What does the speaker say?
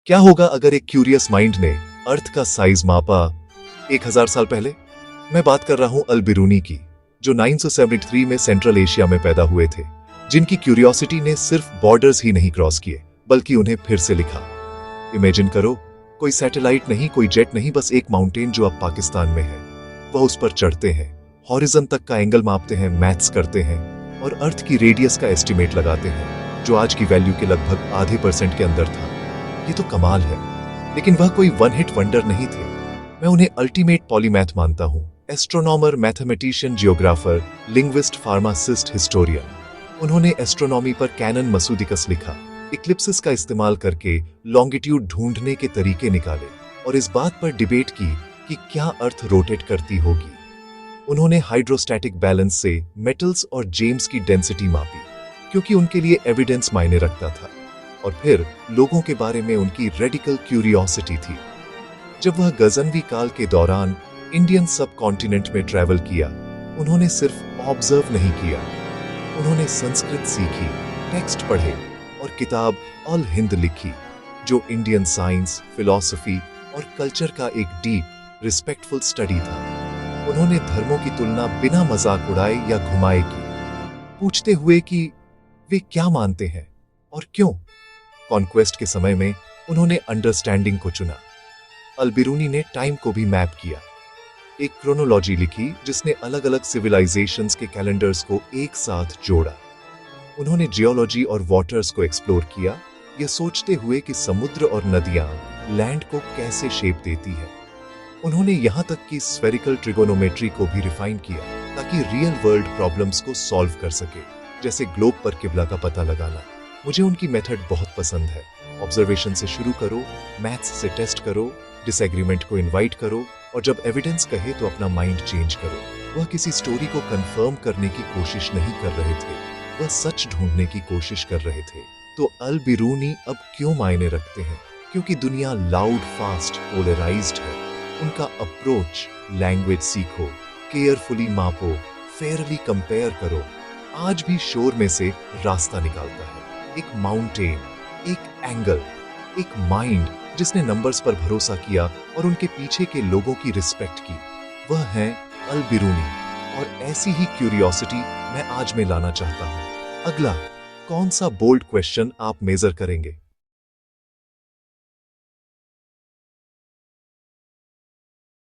क्या होगा अगर एक क्यूरियस माइंड ने अर्थ का साइज मापा 1000 साल पहले? मैं बात कर रहा हूं अल बिरूनी की, जो 973 में सेंट्रल एशिया में पैदा हुए थे, जिनकी क्यूरियोसिटी ने सिर्फ बॉर्डर्स ही नहीं क्रॉस किए बल्कि उन्हें फिर से लिखा। इमेजिन करो, कोई सैटेलाइट नहीं, कोई जेट नहीं, बस एक माउंटेन जो अब पाकिस्तान में है। वह उस पर चढ़ते हैं, हॉरिजन तक का एंगल मापते हैं, मैथ्स करते हैं और अर्थ की रेडियस का एस्टिमेट लगाते हैं, जो आज की वैल्यू के लगभग आधे % के अंदर था। ये तो कमाल है। लेकिन वह कोई वन हिट वंडर नहीं थे। मैं उन्हें अल्टीमेट पॉलीमैथ मानता हूं। Astronomer, mathematician, geographer, linguist, pharmacist, historian. उन्होंने एस्ट्रोनॉमी पर कैनन मसूदिकस लिखा, इक्लिप्सिस का इस्तेमाल करके लॉन्गिट्यूड ढूंढने के तरीके निकाले और इस बात पर डिबेट की कि क्या अर्थ रोटेट करती होगी। उन्होंने हाइड्रोस्टैटिक बैलेंस से मेटल्स और जेम्स की डेंसिटी मापी, क्योंकि उनके लिए एविडेंस मायने रखता था। और फिर लोगों के बारे में उनकी रेडिकल क्यूरियोसिटी थी। जब वह गजनवी काल के दौरान इंडियन सब कॉन्टिनेंट में ट्रैवल किया, उन्होंने सिर्फ ऑब्जर्व नहीं किया, उन्होंने संस्कृत सीखी, टेक्स्ट पढ़े और किताब अल हिंद लिखी, जो इंडियन साइंस, फिलॉसफी और कल्चर का एक डीप, रिस्पेक्टफुल स्टडी था। उन्होंने धर्मों की तुलना बिना मजाक उड़ाए या घुमाए की, पूछते हुए कि वे क्या मानते हैं और क्यों। कॉन्क्वेस्ट के समय में उन्होंने अंडरस्टैंडिंग को चुना। अल बिरूनी ने टाइम को भी मैप किया, एक क्रोनोलॉजी लिखी जिसने अलग अलग सिविलाइजेशंस के कैलेंडर्स को एक साथ जोड़ा। उन्होंने जियोलॉजी और वाटर्स को एक्सप्लोर किया, यह सोचते हुए कि समुद्र और नदियां लैंड को कैसे शेप देती है। उन्होंने यहां तक कि स्फेरिकल ट्रिगोनोमेट्री को भी रिफाइन किया ताकि रियल वर्ल्ड प्रॉब्लम्स को सॉल्व कर सके, जैसे ग्लोब पर किबला का पता लगाना। मुझे उनकी मेथड बहुत पसंद है। ऑब्जर्वेशन से शुरू करो, मैथ्स से टेस्ट करो, डिसएग्रीमेंट को इनवाइट करो और जब एविडेंस कहे तो अपना माइंड चेंज करो। वह किसी स्टोरी को कंफर्म करने की कोशिश नहीं कर रहे थे, वह सच ढूंढने की कोशिश कर रहे थे। तो अल बिरूनी अब क्यों मायने रखते हैं? क्योंकि दुनिया लाउड, फास्ट, पोलराइज्ड है। उनका अप्रोच, लैंग्वेज सीखो, केयरफुली मापो, फेयरली कंपेयर करो, आज भी शोर में से रास्ता निकालता है। एक माउंटेन, एक एंगल, एक माइंड जिसने नंबर्स पर भरोसा किया और उनके पीछे के लोगों की रिस्पेक्ट की, वह है अल बिरूनी। और ऐसी ही क्यूरियोसिटी मैं आज में लाना चाहता हूं। अगला कौन सा बोल्ड क्वेश्चन आप मेजर करेंगे?